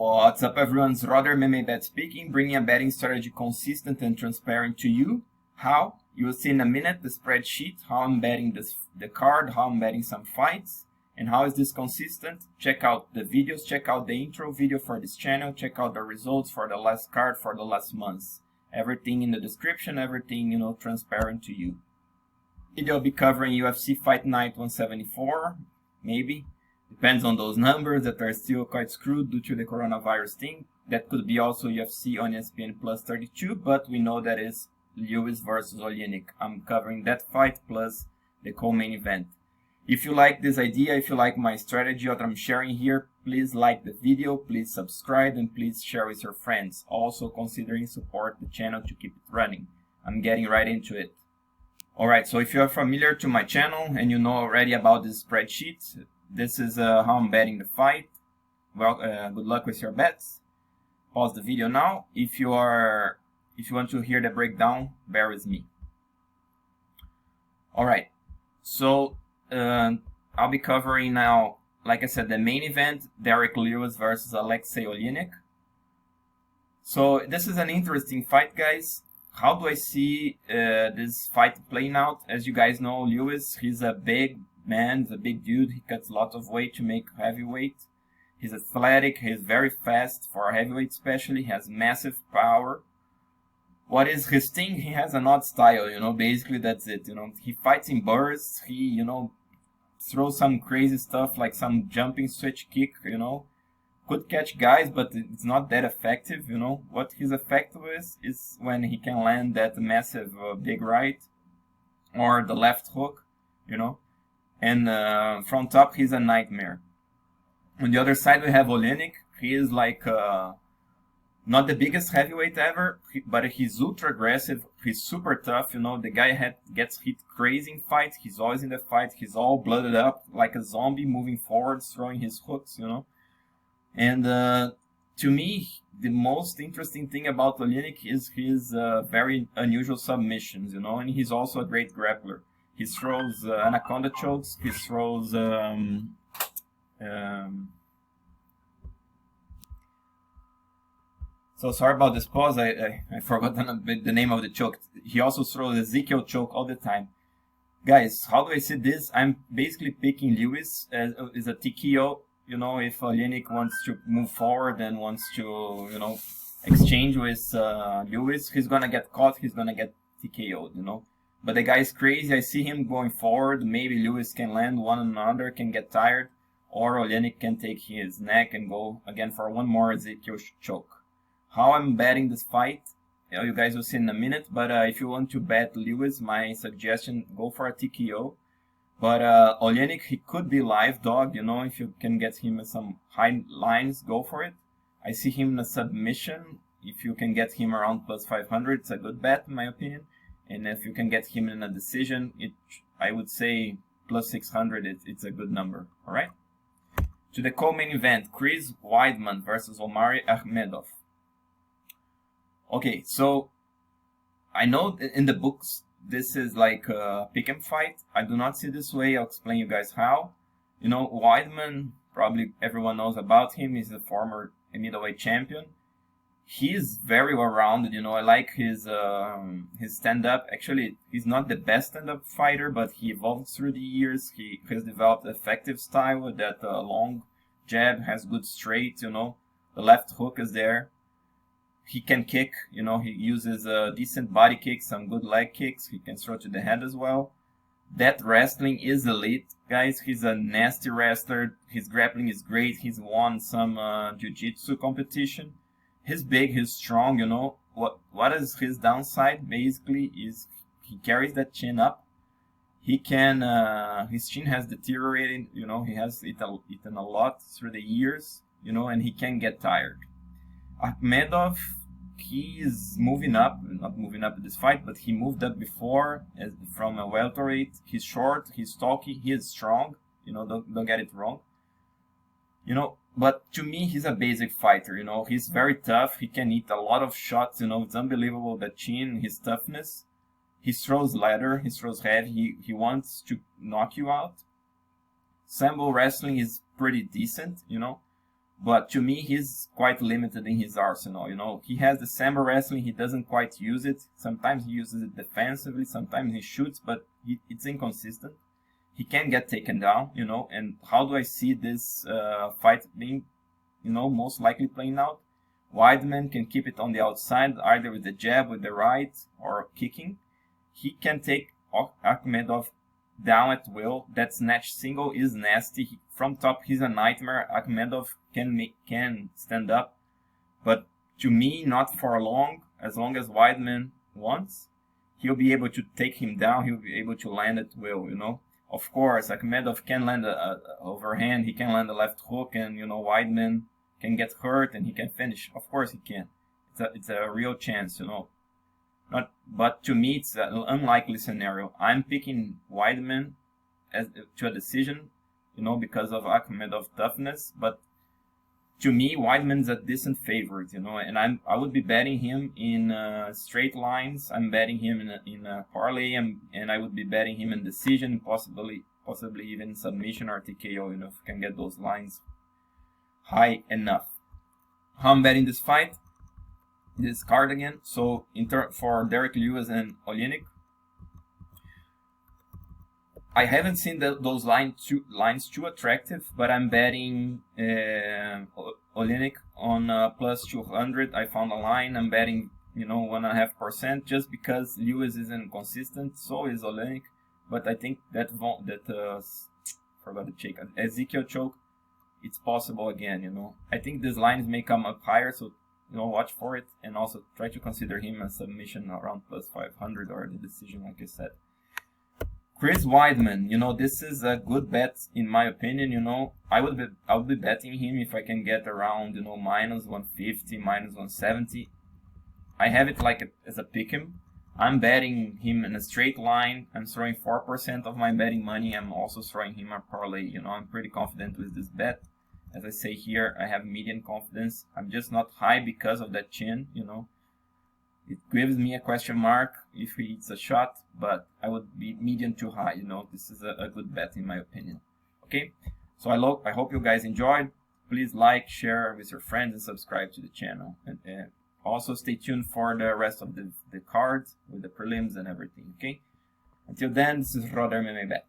What's up, everyone? It's Roder MMA speaking, bringing a betting strategy consistent and transparent to you. How? You will see in a minute the spreadsheet, how I'm betting the card, how I'm betting some fights, and how is this consistent. Check out the videos, check out the intro video for this channel, check out the results for the last card for the last months. Everything in the description, everything, transparent to you. Video will be covering UFC Fight Night 174, maybe. Depends on those numbers that are still quite screwed due to the coronavirus thing. That could be also UFC on ESPN plus 32, but we know that is Lewis versus Oleinik. I'm covering that fight plus the co-main event. If you like this idea, if you like my strategy, what I'm sharing here, please like the video, please subscribe, and please share with your friends. Also considering support the channel to keep it running. I'm getting right into it. Alright, so if you are familiar to my channel and you know already about this spreadsheet, this is how I'm betting the fight. Well, good luck with your bets. Pause the video now. If you want to hear the breakdown, bear with me. Alright, so I'll be covering now, like I said, the main event, Derrick Lewis versus Aleksei Oleinik. So this is an interesting fight, guys. How do I see this fight playing out? As you guys know, Lewis, he's a big man, he's a big dude. He cuts lots of weight to make heavyweight. He's athletic, he's very fast for heavyweight especially. He has massive power. What is his thing? He has an odd style, basically that's it, He fights in bursts, he, throws some crazy stuff like some jumping switch kick, Could catch guys, but it's not that effective, What he's effective is when he can land that massive big right or the left hook, And from top, he's a nightmare. On the other side, we have Oleinik. He is like not the biggest heavyweight ever, but he's ultra aggressive. He's super tough. The guy gets hit crazy in fights. He's always in the fight. He's all blooded up like a zombie, moving forward, throwing his hooks. And to me, the most interesting thing about Oleinik is his very unusual submissions. And he's also a great grappler. He throws anaconda chokes. He throws so sorry about this pause. I forgot the name of the choke. He also throws Ezekiel choke all the time. Guys, how do I see this? I'm basically picking Lewis as a TKO. If Oleinik wants to move forward and wants to, exchange with Lewis, he's gonna get caught. He's gonna get TKO'd. But the guy is crazy. I see him going forward. Maybe Lewis can land one another, can get tired, or Oleinik can take his neck and go again for one more Ezekiel choke. How I'm betting this fight, you guys will see in a minute. But if you want to bet Lewis, my suggestion, go for a TKO. But Oleinik, he could be live dog. If you can get him some high lines, go for it. I see him in a submission. If you can get him around plus 500, it's a good bet in my opinion. And if you can get him in a decision, I would say plus 600, it's a good number. All right. To the co-main event, Chris Weidman versus Omari Akhmedov. Okay, so I know in the books this is like a pick'em fight. I do not see it this way. I'll explain you guys how. Weidman, probably everyone knows about him. He's a former middleweight champion. He's very well-rounded, I like his stand-up. Actually, he's not the best stand-up fighter, but he evolved through the years. He has developed an effective style with that long jab, has good straight, the left hook is there. He can kick, he uses decent body kicks, some good leg kicks. He can throw to the head as well. That wrestling is elite, guys. He's a nasty wrestler. His grappling is great. He's won some jiu-jitsu competition. He's big, he's strong, What is his downside, basically, is he carries that chin up. He can, his chin has deteriorated, he has eaten a lot through the years, and he can get tired. Akhmedov, he is moving up, not moving up in this fight, but he moved up before from a welterweight. He's short, he's stocky, he is strong, don't get it wrong. But to me, he's a basic fighter, He's very tough. He can eat a lot of shots, It's unbelievable, the chin, his toughness. He throws ladder, he throws heavy. He wants to knock you out. Sambo wrestling is pretty decent, But to me, he's quite limited in his arsenal. You know, he has the sambo wrestling. He doesn't quite use it. Sometimes he uses it defensively. Sometimes he shoots, but it's inconsistent. He can get taken down, you know. And how do I see this fight being, you know, most likely playing out? Weidman can keep it on the outside, either with the jab, with the right, or kicking. He can take Akhmedov down at will. That snatch single is nasty. From top, he's a nightmare. Akhmedov can stand up, but to me, not for long. As long as Weidman wants, he'll be able to take him down. He'll be able to land at will, you know. Of course, Akhmedov can land a overhand. He can land a left hook, and you know, Weidman can get hurt and he can finish. Of course he can. It's a real chance, you know. But to me, it's an unlikely scenario. I'm picking Weidman to a decision, you know, because of Akhmedov's toughness. But to me, Weidman's a decent favorite, you know, and I would be betting him in straight lines. I'm betting him in a parlay, and I would be betting him in decision, possibly even submission or TKO, you know, if I can get those lines high enough. How I'm betting this fight, this card again. So for Derrick Lewis and Oleinik, I haven't seen those lines too attractive, but I'm betting Oleinik on plus 200. I found a line. I'm betting, you know, 1.5% just because Lewis isn't consistent. So is Oleinik, but I think forgot to check Ezekiel choke. It's possible again, you know. I think these lines may come up higher, so you know, watch for it, and also try to consider him a submission around plus 500 or the decision, like I said. Chris Weidman, you know, this is a good bet in my opinion. You know, I would be betting him if I can get around, you know, minus 150, minus 170. I have it like as a pick'em. I'm betting him in a straight line. I'm throwing 4% of my betting money. I'm also throwing him a parlay. You know, I'm pretty confident with this bet. As I say here, I have medium confidence. I'm just not high because of that chin, you know. It gives me a question mark if he hits a shot, but I would be medium to high, you know. This is a good bet in my opinion. Okay, so I hope you guys enjoyed. Please like, share with your friends, and subscribe to the channel. And also stay tuned for the rest of the cards with the prelims and everything, okay? Until then, this is Roder MMA Bet.